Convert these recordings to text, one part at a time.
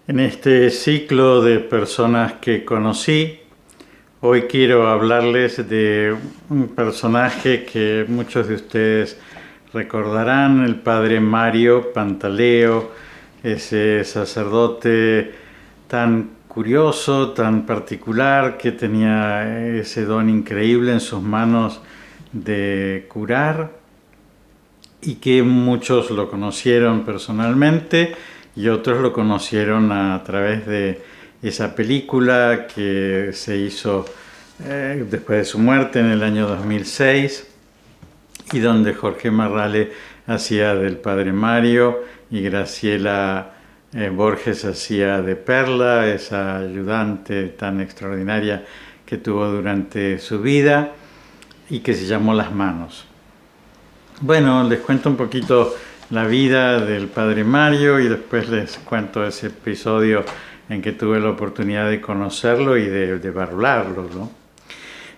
En este ciclo de personas que conocí, hoy quiero hablarles de un personaje que muchos de ustedes recordarán, el padre Mario Pantaleo, ese sacerdote tan curioso, tan particular, que tenía ese don increíble en sus manos de curar y que muchos lo conocieron personalmente y otros lo conocieron a través de esa película que se hizo después de su muerte en el año 2006 y donde Jorge Marrale hacía del padre Mario y Graciela Borges hacía de Perla, esa ayudante tan extraordinaria que tuvo durante su vida y que se llamó Las Manos. Bueno, les cuento un poquito la vida del padre Mario y después les cuento ese episodio en que tuve la oportunidad de conocerlo y de hablarlo, ¿no?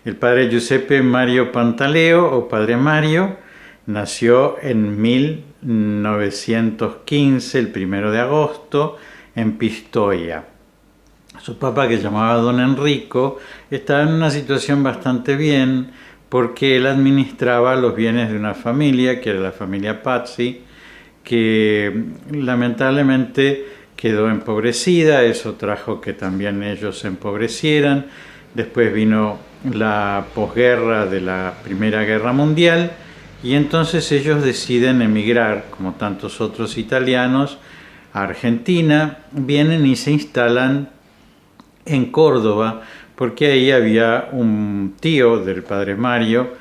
El padre Giuseppe Mario Pantaleo, o padre Mario, nació en 1915, el 1 de agosto, en Pistoia. Su papá, que se llamaba don Enrico, estaba en una situación bastante bien porque él administraba los bienes de una familia, que era la familia Pazzi, que lamentablemente quedó empobrecida. Eso trajo que también ellos se empobrecieran. Después vino la posguerra de la Primera Guerra Mundial y entonces ellos deciden emigrar, como tantos otros italianos, a Argentina. Vienen y se instalan en Córdoba, porque ahí había un tío del padre Mario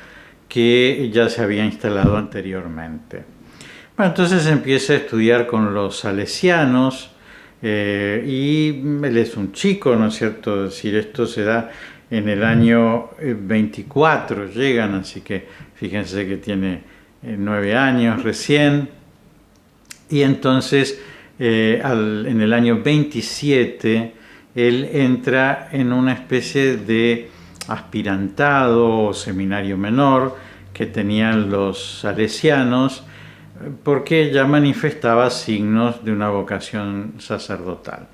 que ya se había instalado anteriormente. Bueno, entonces empieza a estudiar con los salesianos y él es un chico, ¿no es cierto? Es decir, esto se da en el año 24, llegan, así que fíjense que tiene 9 años recién. Y entonces en el año 27 él entra en una especie de aspirantado o seminario menor que tenían los salesianos, porque ya manifestaba signos de una vocación sacerdotal.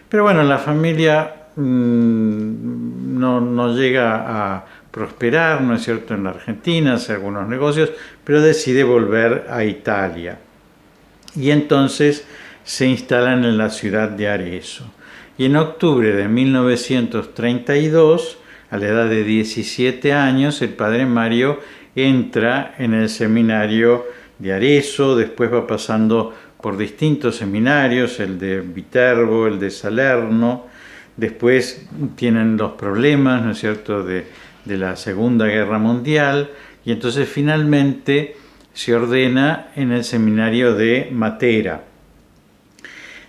Pero bueno, la familia no llega a prosperar, ¿no es cierto?, en la Argentina, hace algunos negocios, pero decide volver a Italia. Y entonces se instalan en la ciudad de Arezzo. Y en octubre de 1932, a la edad de 17 años, el padre Mario entra en el seminario de Arezzo, después va pasando por distintos seminarios, el de Viterbo, el de Salerno, después tienen los problemas, ¿no es cierto?, de la Segunda Guerra Mundial, y entonces finalmente se ordena en el seminario de Matera,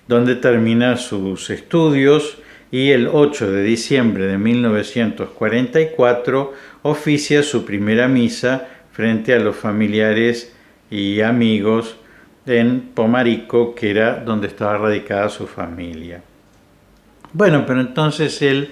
donde termina sus estudios y el 8 de diciembre de 1944 oficia su primera misa frente a los familiares y amigos en Pomarico, que era donde estaba radicada su familia. Bueno, pero entonces él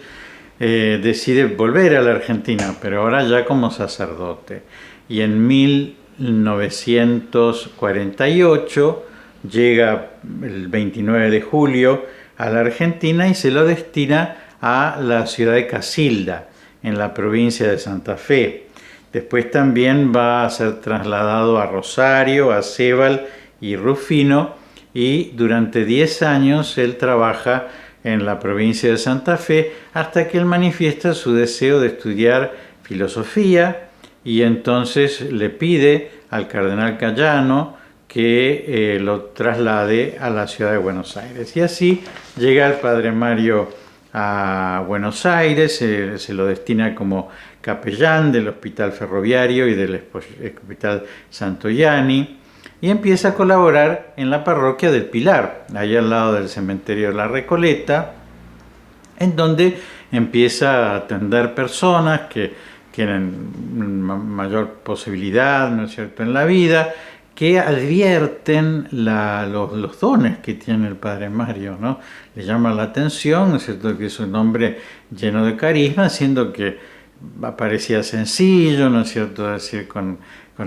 decide volver a la Argentina, pero ahora ya como sacerdote. Y en 1948 llega el 29 de julio a la Argentina y se lo destina a la ciudad de Casilda, en la provincia de Santa Fe. Después también va a ser trasladado a Rosario, a Cebal y Rufino, y durante 10 años él trabaja en la provincia de Santa Fe hasta que él manifiesta su deseo de estudiar filosofía y entonces le pide al cardenal Cayano que lo traslade a la ciudad de Buenos Aires. Y así llega el padre Mario a Buenos Aires, se lo destina como capellán del Hospital Ferroviario y del Hospital Santoyani, y empieza a colaborar en la parroquia del Pilar, ahí al lado del cementerio de la Recoleta, en donde empieza a atender personas que tienen mayor posibilidad, ¿no es cierto?, en la vida, que advierten los dones que tiene el padre Mario, ¿no? Le llama la atención, ¿no es cierto?, que es un hombre lleno de carisma, siendo que parecía sencillo, ¿no es cierto?, es decir, con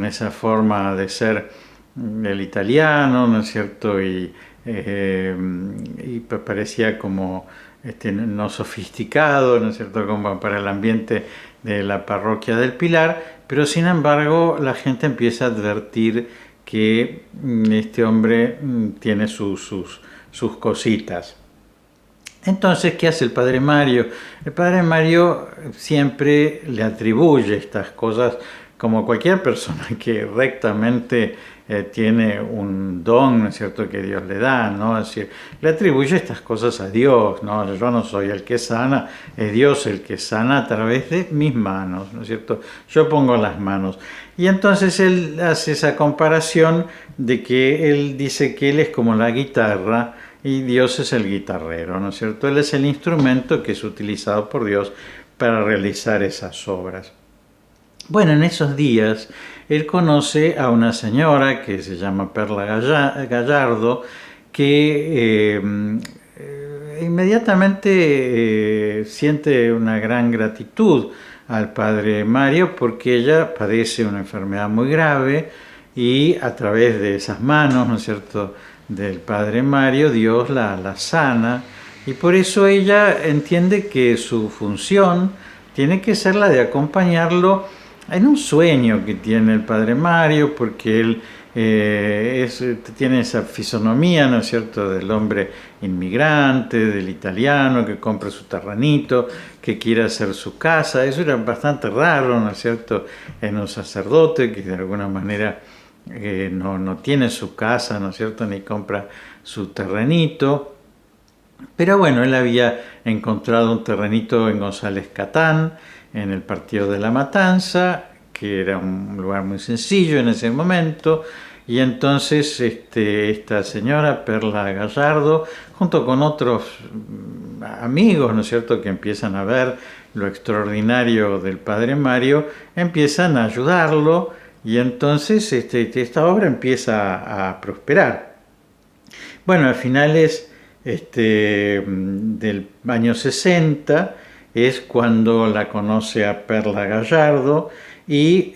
esa forma de ser el italiano, ¿no es cierto?, y y parecía como no sofisticado, ¿no es cierto?, como para el ambiente de la parroquia del Pilar, pero sin embargo la gente empieza a advertir que este hombre tiene sus cositas. Entonces, ¿qué hace el padre Mario? El padre Mario siempre le atribuye estas cosas, como cualquier persona que rectamente tiene un don, ¿no es cierto?, que Dios le da, ¿no? Es decir, le atribuye estas cosas a Dios, ¿no? Yo no soy el que sana, es Dios el que sana a través de mis manos, ¿no es cierto? Yo pongo las manos. Y entonces él hace esa comparación de que él dice que él es como la guitarra, y Dios es el guitarrero, ¿no es cierto? Él es el instrumento que es utilizado por Dios para realizar esas obras. Bueno, en esos días él conoce a una señora que se llama Perla Gallardo, que inmediatamente siente una gran gratitud al padre Mario porque ella padece una enfermedad muy grave y a través de esas manos, ¿no es cierto?, del padre Mario, Dios la sana, y por eso ella entiende que su función tiene que ser la de acompañarlo en un sueño que tiene el padre Mario, porque él tiene esa fisonomía, ¿no es cierto?, del hombre inmigrante, del italiano que compra su terrenito, que quiere hacer su casa. Eso era bastante raro, ¿no es cierto?, en un sacerdote que de alguna manera no tiene su casa, ¿no es cierto?, ni compra su terrenito. Pero bueno, él había encontrado un terrenito en González Catán, en el partido de La Matanza, que era un lugar muy sencillo en ese momento, y entonces esta señora, Perla Gallardo, junto con otros amigos, ¿no es cierto?, que empiezan a ver lo extraordinario del padre Mario, empiezan a ayudarlo, y entonces esta obra empieza a prosperar. Bueno, a finales del año 60 es cuando la conoce a Perla Gallardo, y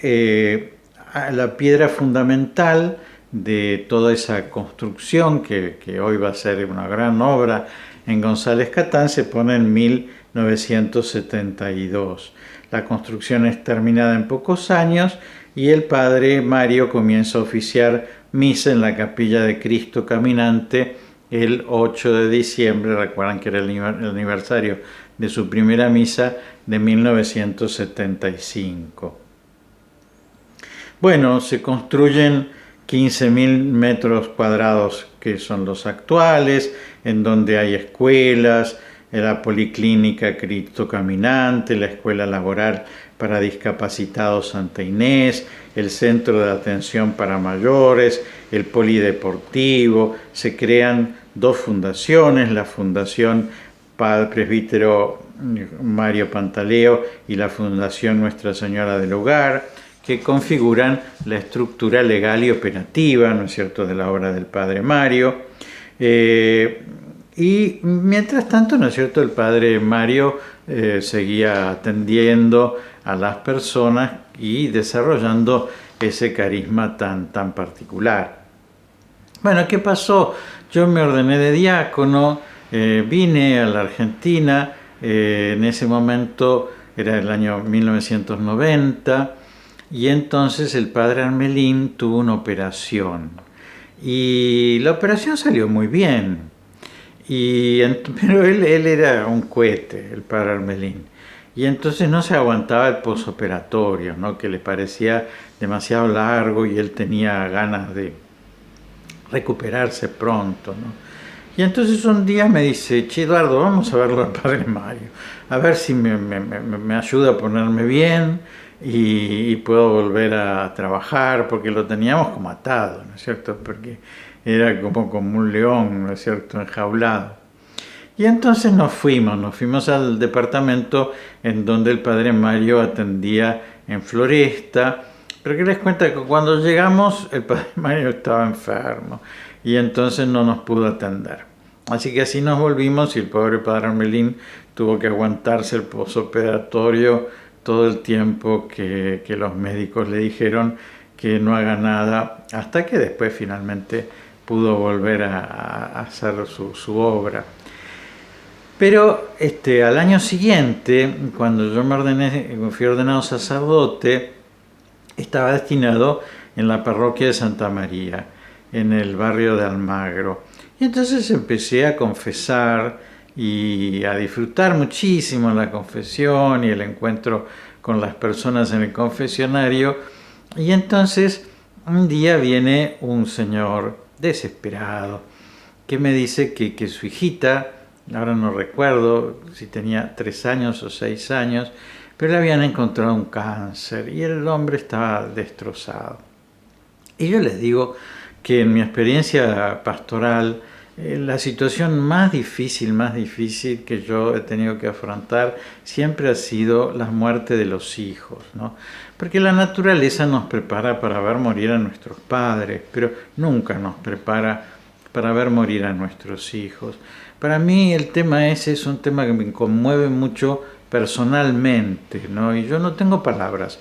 la piedra fundamental de toda esa construcción que hoy va a ser una gran obra en González Catán se pone en 1972. La construcción es terminada en pocos años y el padre Mario comienza a oficiar misa en la capilla de Cristo Caminante el 8 de diciembre, recuerdan que era el aniversario de su primera misa de 1975. Bueno, se construyen 15.000 metros cuadrados que son los actuales, en donde hay escuelas, la Policlínica Cristo Caminante, la Escuela Laboral para Discapacitados Santa Inés, el Centro de Atención para Mayores, el Polideportivo. Se crean dos fundaciones, la Fundación Padre Presbítero Mario Pantaleo y la Fundación Nuestra Señora del Hogar, que configuran la estructura legal y operativa, ¿no es cierto?, de la obra del padre Mario. Y mientras tanto, ¿no es cierto?, el padre Mario seguía atendiendo a las personas y desarrollando ese carisma tan particular. Bueno, ¿qué pasó? Yo me ordené de diácono, vine a la Argentina, en ese momento era el año 1990, y entonces el padre Armelín tuvo una operación, y la operación salió muy bien, pero él era un cohete, el padre Armelín, y entonces no se aguantaba el posoperatorio, ¿no?, que le parecía demasiado largo y él tenía ganas de recuperarse pronto, ¿no? Y entonces un día me dice: che, Eduardo, vamos a verlo al padre Mario, a ver si me ayuda a ponerme bien y puedo volver a trabajar, porque lo teníamos como atado, ¿no es cierto?, porque era como un león, ¿no es cierto?, enjaulado. Y entonces nos fuimos al departamento en donde el padre Mario atendía en Floresta, pero que les cuenta que cuando llegamos el padre Mario estaba enfermo y entonces no nos pudo atender. Así que así nos volvimos y el pobre padre Armelín tuvo que aguantarse el posoperatorio todo el tiempo que los médicos le dijeron que no haga nada, hasta que después finalmente pudo volver a hacer su obra. Pero al año siguiente, cuando yo fui ordenado sacerdote, estaba destinado en la parroquia de Santa María, en el barrio de Almagro. Y entonces empecé a confesar y a disfrutar muchísimo la confesión y el encuentro con las personas en el confesionario. Y entonces un día viene un señor desesperado que me dice que su hijita, ahora no recuerdo si tenía 3 años o 6 años, pero le habían encontrado un cáncer y el hombre estaba destrozado. Y yo les digo que en mi experiencia pastoral, la situación más difícil que yo he tenido que afrontar siempre ha sido la muerte de los hijos, ¿no? Porque la naturaleza nos prepara para ver morir a nuestros padres, pero nunca nos prepara para ver morir a nuestros hijos. Para mí el tema ese es un tema que me conmueve mucho personalmente, ¿no? Y yo no tengo palabras.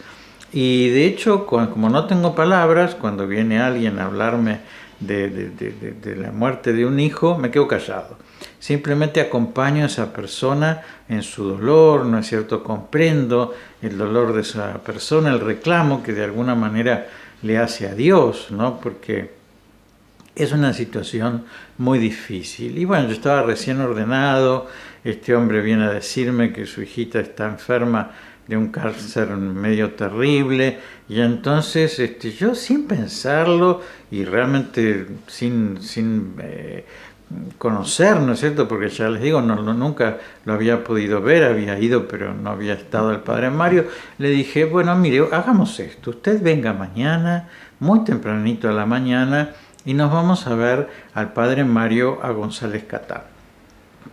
Y de hecho, como no tengo palabras, cuando viene alguien a hablarme de la muerte de un hijo, me quedo callado. Simplemente acompaño a esa persona en su dolor, ¿no es cierto? Comprendo el dolor de esa persona, el reclamo que de alguna manera le hace a Dios, ¿no? Porque es una situación muy difícil. Y bueno, yo estaba recién ordenado, este hombre viene a decirme que su hijita está enferma de un cáncer medio terrible, y entonces yo sin pensarlo y realmente sin conocer, ¿no es cierto? Porque ya les digo, nunca lo había podido ver, había ido, pero no había estado el padre Mario. Le dije, bueno, mire, hagamos esto, usted venga mañana, muy tempranito a la mañana, y nos vamos a ver al padre Mario a González Catán.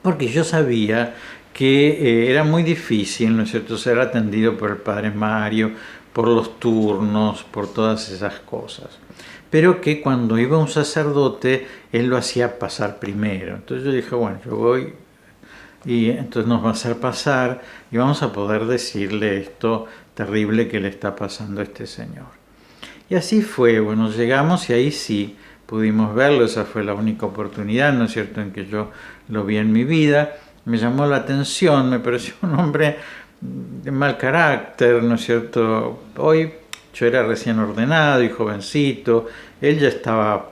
Porque yo sabía que era muy difícil, ¿no es cierto?, ser atendido por el padre Mario, por los turnos, por todas esas cosas. Pero que cuando iba un sacerdote, él lo hacía pasar primero. Entonces yo dije, bueno, yo voy y entonces nos va a hacer pasar y vamos a poder decirle esto terrible que le está pasando a este señor. Y así fue, bueno, llegamos y ahí sí pudimos verlo, esa fue la única oportunidad, ¿no es cierto?, en que yo lo vi en mi vida. Me llamó la atención, me pareció un hombre de mal carácter, ¿no es cierto? Hoy yo era recién ordenado y jovencito, él ya estaba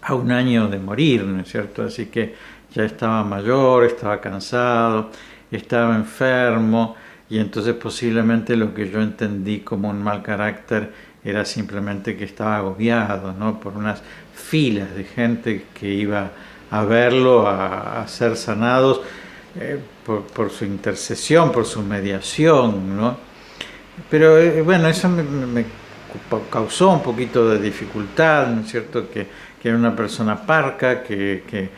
a 1 año de morir, ¿no es cierto? Así que ya estaba mayor, estaba cansado, estaba enfermo, y entonces posiblemente lo que yo entendí como un mal carácter era simplemente que estaba agobiado, ¿no?, por unas filas de gente que iba a verlo, a ser sanados por su intercesión, por su mediación, ¿no? Pero bueno, eso me causó un poquito de dificultad, ¿no es cierto?, que era una persona parca, que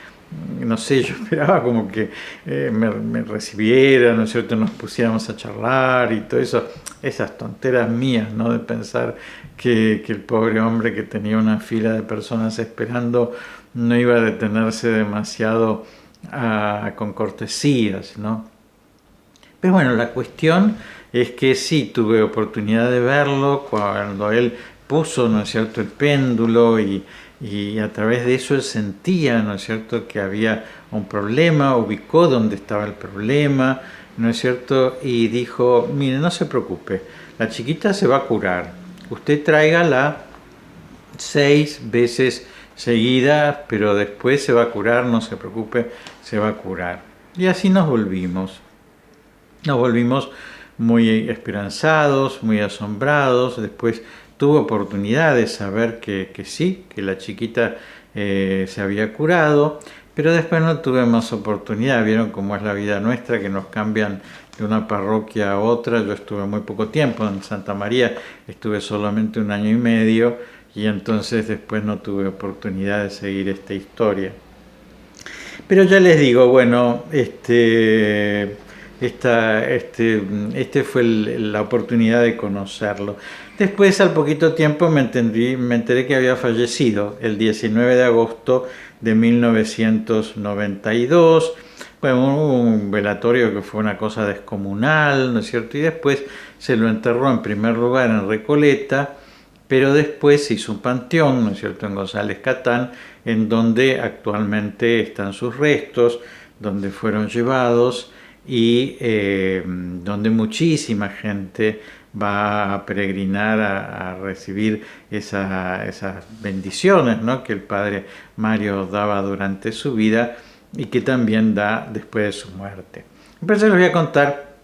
no sé, yo esperaba como que me recibiera, ¿no es cierto?, nos pusiéramos a charlar y todo eso, esas tonteras mías, ¿no?, de pensar que el pobre hombre que tenía una fila de personas esperando no iba a detenerse demasiado con cortesías, ¿no? Pero bueno, la cuestión es que sí tuve oportunidad de verlo cuando él puso, ¿no es cierto?, el péndulo, y a través de eso él sentía, ¿no es cierto?, que había un problema, ubicó dónde estaba el problema, ¿no es cierto?, y dijo, mire, no se preocupe, la chiquita se va a curar, usted tráigala 6 veces seguidas, pero después se va a curar, no se preocupe, se va a curar. Y así nos volvimos muy esperanzados, muy asombrados. Después tuve oportunidad de saber que sí, que la chiquita se había curado, pero después no tuve más oportunidad. Vieron cómo es la vida nuestra, que nos cambian de una parroquia a otra. Yo estuve muy poco tiempo en Santa María, estuve solamente 1 año y medio, y entonces después no tuve oportunidad de seguir esta historia. Pero ya les digo, bueno, fue la oportunidad de conocerlo. Después, al poquito tiempo, me enteré que había fallecido el 19 de agosto de 1992. Bueno, hubo un velatorio que fue una cosa descomunal, ¿no es cierto? Y después se lo enterró en primer lugar en Recoleta, pero después se hizo un panteón, ¿no es cierto?, en González Catán, en donde actualmente están sus restos, donde fueron llevados y donde muchísima gente va a peregrinar a recibir esas bendiciones, ¿no?, que el padre Mario daba durante su vida y que también da después de su muerte. Entonces les voy a contar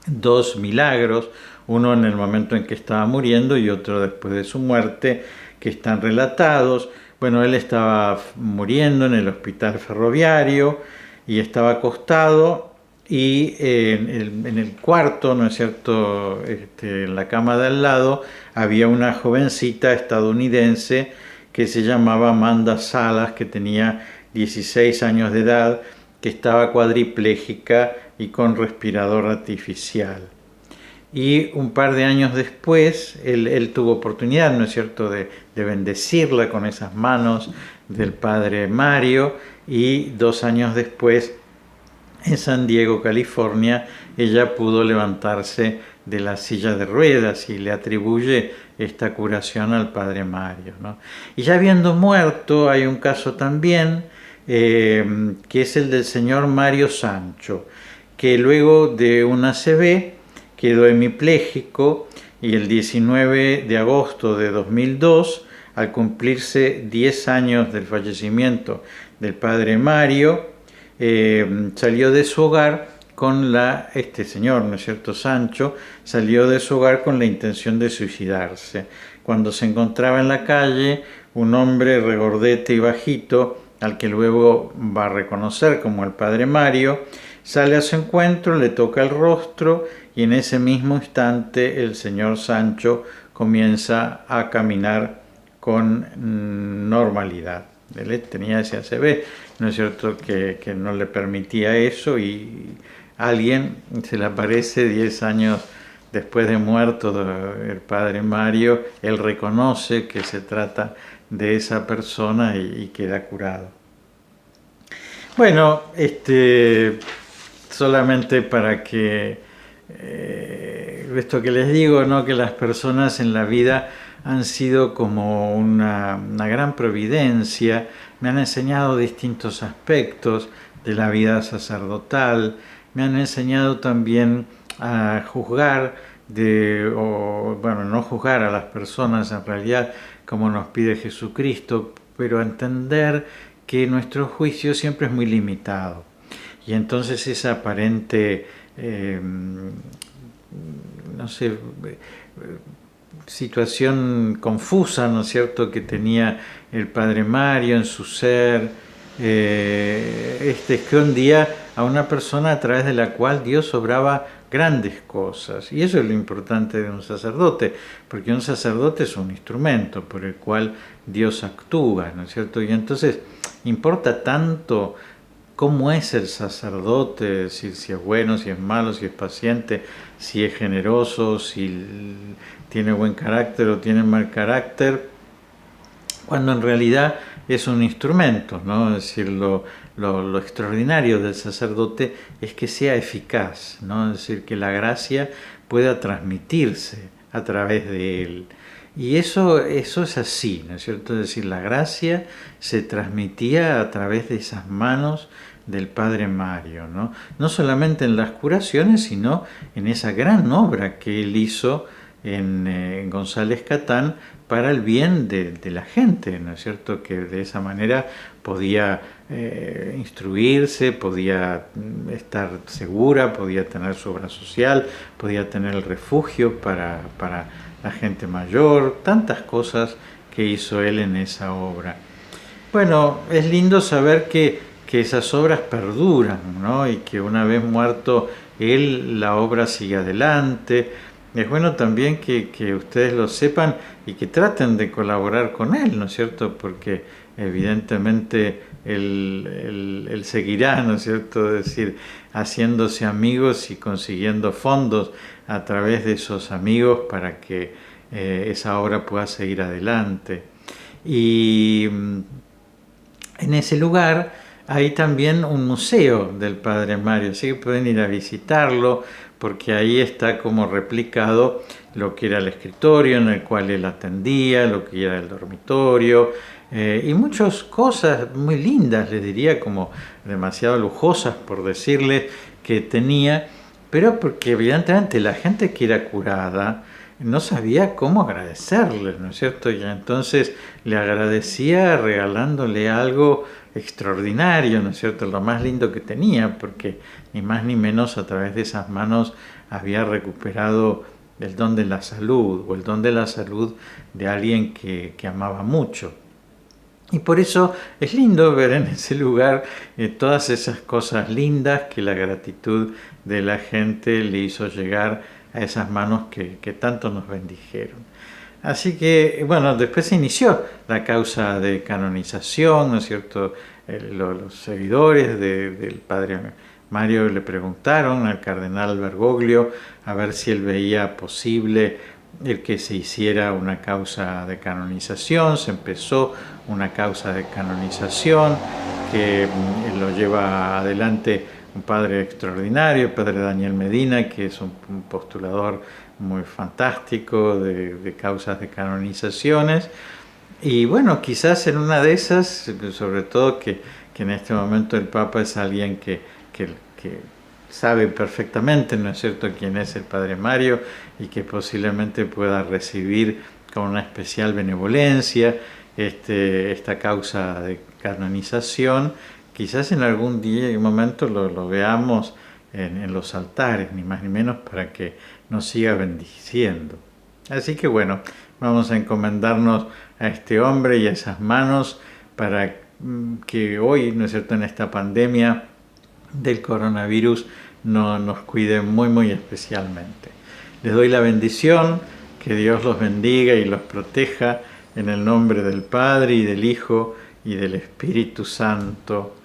dos milagros, uno en el momento en que estaba muriendo y otro después de su muerte, que están relatados. Bueno, él estaba muriendo en el hospital ferroviario y estaba acostado, y en el cuarto, ¿no es cierto?, en la cama de al lado, había una jovencita estadounidense que se llamaba Amanda Salas, que tenía 16 años de edad, que estaba cuadripléjica y con respirador artificial. Y un par de años después, él tuvo oportunidad, ¿no es cierto?, de bendecirla con esas manos del padre Mario, y 2 años después, en San Diego, California, ella pudo levantarse de la silla de ruedas y le atribuye esta curación al padre Mario, ¿no? Y ya habiendo muerto, hay un caso también, que es el del señor Mario Sancho, que luego de un ACV quedó hemipléjico, y el 19 de agosto de 2002, al cumplirse 10 años del fallecimiento del padre Mario, salió de su hogar con este señor, ¿no es cierto?, Sancho, salió de su hogar con la intención de suicidarse. Cuando se encontraba en la calle, un hombre regordete y bajito, al que luego va a reconocer como el padre Mario, sale a su encuentro, le toca el rostro, y en ese mismo instante el señor Sancho comienza a caminar con normalidad. Él tenía ese ACV, ¿no es cierto?, que no le permitía eso, y alguien se le aparece 10 años después de muerto el padre Mario. Él reconoce que se trata de esa persona y queda curado. Bueno, solamente para que esto que les digo, ¿no?, que las personas en la vida han sido como una gran providencia, me han enseñado distintos aspectos de la vida sacerdotal, me han enseñado también a juzgar, no juzgar a las personas en realidad como nos pide Jesucristo, pero a entender que nuestro juicio siempre es muy limitado. Y entonces esa aparente, situación confusa, ¿no es cierto?, que tenía el padre Mario en su ser, escondía a una persona a través de la cual Dios obraba grandes cosas. Y eso es lo importante de un sacerdote, porque un sacerdote es un instrumento por el cual Dios actúa, ¿no es cierto? Y entonces importa tanto cómo es el sacerdote, es decir, si es bueno, si es malo, si es paciente, si es generoso, si tiene buen carácter o tiene mal carácter, cuando en realidad es un instrumento, ¿no? Es decir, lo extraordinario del sacerdote es que sea eficaz, ¿no? Es decir, que la gracia pueda transmitirse a través de él. Y eso es así, ¿no es cierto? Es decir, la gracia se transmitía a través de esas manos del padre Mario, ¿no? No solamente en las curaciones, sino en esa gran obra que él hizo en González Catán para el bien de la gente, ¿no es cierto? Que de esa manera podía instruirse, podía estar segura, podía tener su obra social, podía tener el refugio para la gente mayor, tantas cosas que hizo él en esa obra. Bueno, es lindo saber que esas obras perduran, ¿no? Y que una vez muerto él, la obra sigue adelante. Es bueno también que ustedes lo sepan y que traten de colaborar con él, ¿no es cierto? Porque evidentemente él seguirá, ¿no es cierto? Es decir, haciéndose amigos y consiguiendo fondos a través de esos amigos para que esa obra pueda seguir adelante. Y en ese lugar hay también un museo del padre Mario, así que pueden ir a visitarlo, porque ahí está como replicado lo que era el escritorio en el cual él atendía, lo que era el dormitorio, y muchas cosas muy lindas, les diría, como demasiado lujosas por decirles, que tenía, pero porque evidentemente la gente que era curada no sabía cómo agradecerle, ¿no es cierto? Y entonces le agradecía regalándole algo extraordinario, ¿no es cierto? Lo más lindo que tenía, porque ni más ni menos a través de esas manos había recuperado el don de la salud, o el don de la salud de alguien que amaba mucho. Y por eso es lindo ver en ese lugar todas esas cosas lindas que la gratitud de la gente le hizo llegar a esas manos que tanto nos bendijeron. Así que, bueno, después se inició la causa de canonización, ¿no es cierto? Los seguidores del padre Mario le preguntaron al cardenal Bergoglio a ver si él veía posible el que se hiciera una causa de canonización. Se empezó una causa de canonización que lo lleva adelante un padre extraordinario, el padre Daniel Medina, que es un postulador muy fantástico de causas de canonizaciones. Y bueno, quizás en una de esas, sobre todo que en este momento el Papa es alguien que sabe perfectamente, ¿no es cierto?, quién es el Padre Mario, y que posiblemente pueda recibir con una especial benevolencia esta causa de canonización. Quizás en algún día y momento lo veamos en los altares, ni más ni menos, para que nos siga bendiciendo. Así que bueno, vamos a encomendarnos a este hombre y a esas manos para que hoy, ¿no es cierto?, en esta pandemia del coronavirus nos cuide muy muy especialmente. Les doy la bendición, que Dios los bendiga y los proteja en el nombre del Padre y del Hijo y del Espíritu Santo.